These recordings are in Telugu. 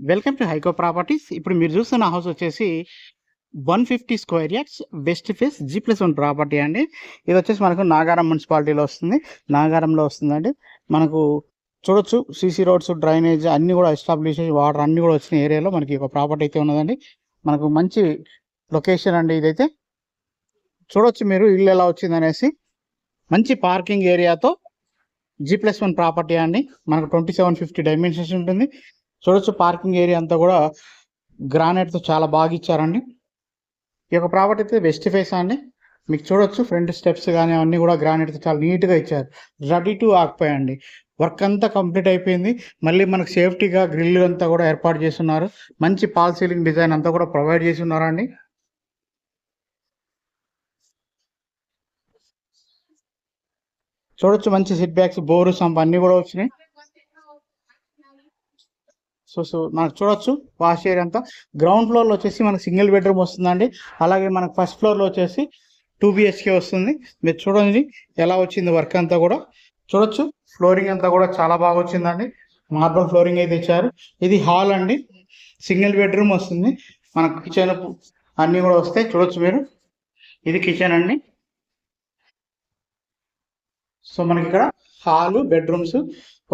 Welcome to హైకో properties. ఇప్పుడు మీరు చూస్తున్న హౌస్ వచ్చేసి 150 square yards west face G+1 property అండి. ఇది వచ్చేసి మనకు నాగారం మున్సిపాలిటీలో వస్తుంది, నాగారంలో వస్తుందండి. మనకు చూడొచ్చు సీసీ రోడ్స్, డ్రైనేజ్ అన్నీ కూడా ఎస్టాబ్లిష్ అయ్యి వాటర్ అన్నీ కూడా వచ్చిన ఏరియాలో మనకి ఒక ప్రాపర్టీ అయితే ఉన్నదండి. మనకు మంచి లొకేషన్ అండి. ఇదైతే చూడొచ్చు మీరు ఇల్లు ఎలా వచ్చింది అనేసి. మంచి పార్కింగ్ ఏరియాతో G+1 ప్రాపర్టీ అండి. మనకు 2750 డైమెన్షన్స్ ఉంటుంది. చూడొచ్చు పార్కింగ్ ఏరియా అంతా కూడా గ్రానైట్తో చాలా బాగా ఇచ్చారండి. ఈ యొక్క ప్రాపర్టీ అయితే వెస్ట్ ఫేస్ అండి. మీకు చూడొచ్చు ఫ్రంట్ స్టెప్స్ కానీ అవన్నీ కూడా గ్రానైట్తో చాలా నీట్గా ఇచ్చారు. రెడీ టు ఆక్యుపై అండి. వర్క్ అంతా కంప్లీట్ అయిపోయింది. మళ్ళీ మనకు సేఫ్టీగా గ్రిల్ అంతా కూడా ఏర్పాటు చేస్తున్నారు. మంచి పాల్ సీలింగ్ డిజైన్ అంతా కూడా ప్రొవైడ్ చేసి ఉన్నారండి. చూడొచ్చు మంచి సిట్ బ్యాక్స్, బోరు, సంప్ అన్నీ కూడా వచ్చినాయి. సో మనకు చూడొచ్చు వాష్ ఏరియా అంతా. గ్రౌండ్ ఫ్లోర్లో వచ్చేసి మనకు సింగిల్ బెడ్రూమ్ వస్తుందండి. అలాగే మనకు ఫస్ట్ ఫ్లోర్లో వచ్చేసి 2 BHK వస్తుంది. మీరు చూడండి ఎలా వచ్చింది వర్క్ అంతా కూడా. చూడొచ్చు ఫ్లోరింగ్ అంతా కూడా చాలా బాగా వచ్చిందండి. మార్బల్ ఫ్లోరింగ్ అయితే ఇచ్చారు. ఇది హాల్ అండి, సింగిల్ బెడ్రూమ్ వస్తుంది. మనకు కిచెన్ అన్నీ కూడా వస్తాయి. చూడొచ్చు మీరు, ఇది కిచెన్ అండి. సో మనకి ఇక్కడ హాలు, బెడ్రూమ్స్,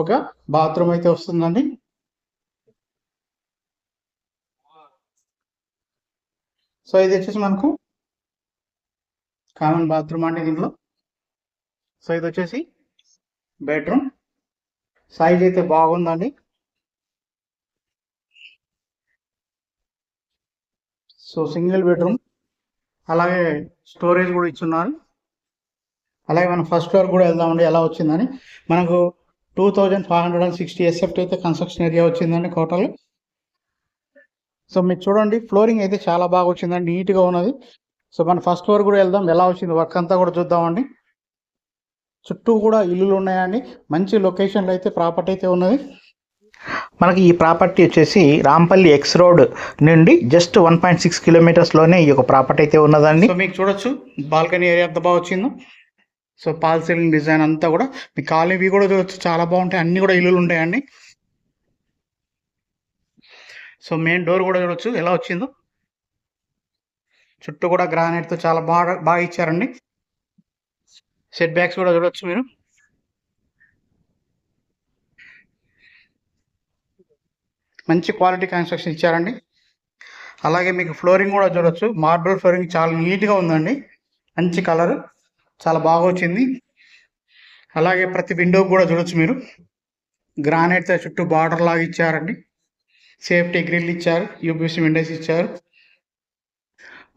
ఒక బాత్రూమ్ అయితే వస్తుందండి. సో ఇది వచ్చేసి మనకు కామన్ బాత్రూమ్ అండి దీంట్లో. సో ఇది వచ్చేసి బెడ్రూమ్. సైజ్ అయితే బాగుందండి. సో సింగిల్ బెడ్రూమ్, అలాగే స్టోరేజ్ కూడా ఇచ్చున్నారు. అలాగే మనం ఫస్ట్ ఫ్లోర్ కూడా వెళ్దామండి ఎలా వచ్చిందని. మనకు 2560 SFT అయితే కన్స్ట్రక్షన్ ఏరియా వచ్చిందండి టోటల్. సో మీరు చూడండి ఫ్లోరింగ్ అయితే చాలా బాగా వచ్చిందండి, నీట్గా ఉన్నది. సో మన ఫస్ట్ ఫ్లోర్ కూడా వెళ్దాం, ఎలా వచ్చింది వర్క్ అంతా కూడా చూద్దామండి. చుట్టూ కూడా ఇల్లులు ఉన్నాయండి. మంచి లొకేషన్లో అయితే ప్రాపర్టీ అయితే ఉన్నది. మనకి ఈ ప్రాపర్టీ వచ్చేసి రాంపల్లి ఎక్స్ రోడ్ నుండి జస్ట్ 1.6 కిలోమీటర్స్లోనే ఈ యొక్క ప్రాపర్టీ అయితే ఉన్నదండి. సో మీకు చూడొచ్చు బాల్కనీ ఏరియా ఎంత బాగా వచ్చిందో. సో పాల్ సీలింగ్ డిజైన్ అంతా కూడా మీకు కాలనీ కూడా చూడొచ్చు, చాలా బాగుంటాయి. అన్నీ కూడా ఇల్లులు ఉంటాయండి. సో మెయిన్ డోర్ కూడా చూడొచ్చు ఎలా వచ్చిందో. చుట్టూ కూడా గ్రానైట్తో చాలా బాగా ఇచ్చారండి. సెట్ బ్యాక్స్ కూడా చూడొచ్చు మీరు. మంచి క్వాలిటీ కన్స్ట్రక్షన్ ఇచ్చారండి. అలాగే మీకు ఫ్లోరింగ్ కూడా చూడొచ్చు, మార్బుల్ ఫ్లోరింగ్ చాలా నీట్గా ఉందండి. మంచి కలర్ చాలా బాగా వచ్చింది. అలాగే ప్రతి విండో కూడా చూడొచ్చు మీరు, గ్రానైట్తో చుట్టూ బార్డర్ లాగా ఇచ్చారండి. సేఫ్టీ గ్రిల్ ఇచ్చారు, యూపీసీ విండోస్ ఇచ్చారు.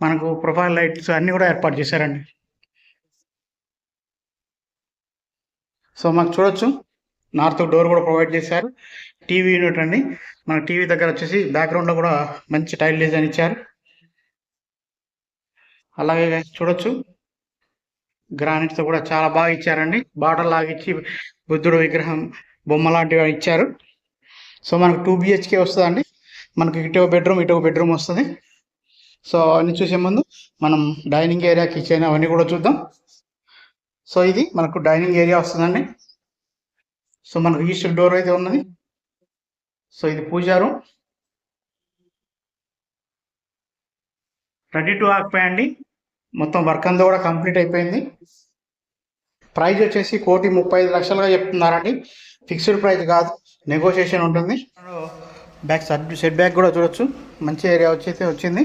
మనకు ప్రొఫైల్ లైట్స్ అన్నీ కూడా ఏర్పాటు చేశారండి. సో మాకు చూడొచ్చు నార్త్ డోర్ కూడా ప్రొవైడ్ చేశారు. టీవీ యూనిట్ అండి. మన టీవీ దగ్గర వచ్చేసి బ్యాక్గ్రౌండ్లో కూడా మంచి టైల్ డిజైన్ ఇచ్చారు. అలాగే చూడొచ్చు గ్రానైట్తో కూడా చాలా బాగా ఇచ్చారండి. బార్డర్ లాగా ఇచ్చి బుద్ధుడు విగ్రహం బొమ్మ లాంటివి ఇచ్చారు. సో మనకు 2 BHK వస్తుందండి. మనకు ఇటు బెడ్రూమ్, ఇటు బెడ్రూమ్ వస్తుంది. సో అన్ని చూసే ముందు మనం డైనింగ్ ఏరియా, కిచెన్ అవన్నీ కూడా చూద్దాం. సో ఇది మనకు డైనింగ్ ఏరియా వస్తుందండి. సో మనకు ఈస్ట్ డోర్ అయితే ఉన్నది. సో ఇది పూజా రూమ్, రెడీ టు ఆక్యుపై అండి. మొత్తం వర్క్ అంతా కూడా కంప్లీట్ అయిపోయింది. ప్రైస్ వచ్చేసి 1,35,00,000గా చెప్తున్నారండి. ఫిక్స్డ్ ప్రైస్ కాదు, నెగోషియేషన్ ఉంటుంది. బ్యాక్ సెట్ బ్యాక్ కూడా చూడొచ్చు, మంచి ఏరియా వచ్చింది.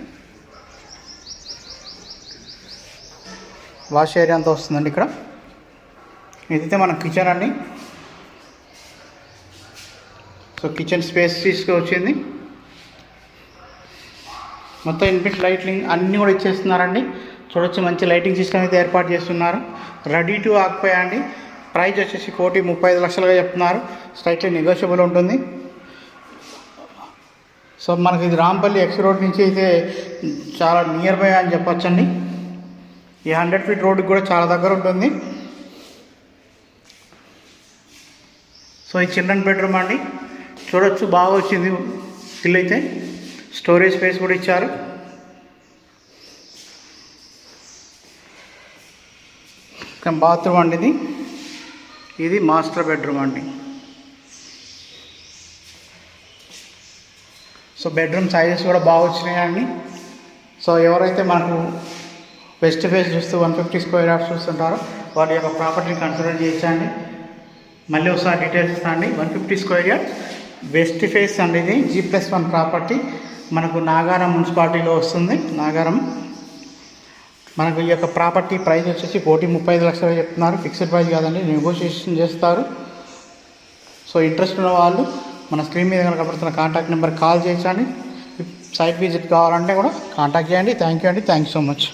వాష్ ఏరియా అంతా వస్తుందండి ఇక్కడ. ఇదైతే మన కిచెన్ అండి. సో కిచెన్ స్పేస్ తీసుకొచ్చింది. మొత్తం ఇన్బిల్ట్ లైటింగ్ అన్నీ కూడా ఇచ్చేస్తున్నారండి. చూడొచ్చు మంచి లైటింగ్ సిస్టమ్ అయితే ఏర్పాటు చేస్తున్నారు. రెడీ టు ఆక్యుపై అండి. ప్రైస్ వచ్చేసి 1,35,00,000గా చెప్తున్నారు. స్లైట్లీ నెగోషియబుల్ ఉంటుంది. సో మనకి ఇది రాంపల్లి ఎక్స్ రోడ్ నుంచి అయితే చాలా నియర్ బై అని చెప్పొచ్చండి. ఈ 100 ఫీట్ రోడ్డుకి కూడా చాలా దగ్గర ఉంటుంది. సో ఈ చిల్డ్రన్ బెడ్రూమ్ అండి. చూడొచ్చు బాగా వచ్చింది ఇల్లు అయితే. స్టోరేజ్ స్పేస్ కూడా ఇచ్చారు. బాత్రూమ్ అండి. ఇది మాస్టర్ బెడ్రూమ్ అండి. సో బెడ్రూమ్ సైజెస్ కూడా బాగా వచ్చినాయండి. సో ఎవరైతే మనకు వెస్ట్ ఫేస్ చూస్తూ 150 స్క్వేర్ యార్డ్స్ చూస్తుంటారో వాళ్ళ యొక్క ప్రాపర్టీని కన్సిడర్ చేయొచ్చండి. మళ్ళీ ఒకసారి డీటెయిల్స్ ఇస్తాండి. 150 స్క్వేర్ యార్డ్ వెస్ట్ ఫేస్ అండి, ఇది G+1 ప్రాపర్టీ మనకు నాగారం మున్సిపాలిటీలో వస్తుంది. నాగారం మనకు ఈ యొక్క ప్రాపర్టీ ప్రైస్ వచ్చేసి 1,35,00,000 చెప్తున్నారు. ఫిక్స్డ్ ప్రైస్ కాదండి, నెగోషియేషన్ చేస్తారు. సో ఇంట్రెస్ట్ ఉన్న వాళ్ళు మన స్క్రీన్ మీద కనుక పడుతున్న కాంటాక్ట్ నెంబర్ కాల్ చేయొచ్చండి. సైట్ విజిట్ కావాలంటే కూడా కాంటాక్ట్ చేయండి. థ్యాంక్ యూ అండి. Thank you so much.